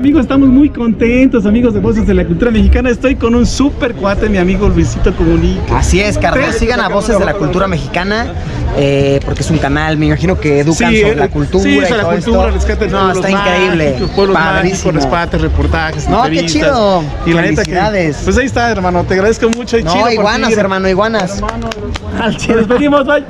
amigos, estamos muy contentos, amigos de Voces de la Cultura Mexicana. Estoy con un super cuate, mi amigo Luisito Comunica. Así es, carnal. Sigan a Voces de la Cultura Mexicana, porque es un canal, me imagino que educan sobre la cultura. Sí, sobre la cultura, rescate. No, está increíble. Pueblos mágicos, rescates, reportajes, no, qué chido. Y la neta que, pues ahí está, hermano, te agradezco mucho. No, iguanas, hermano, iguanas. Nos despedimos, bye.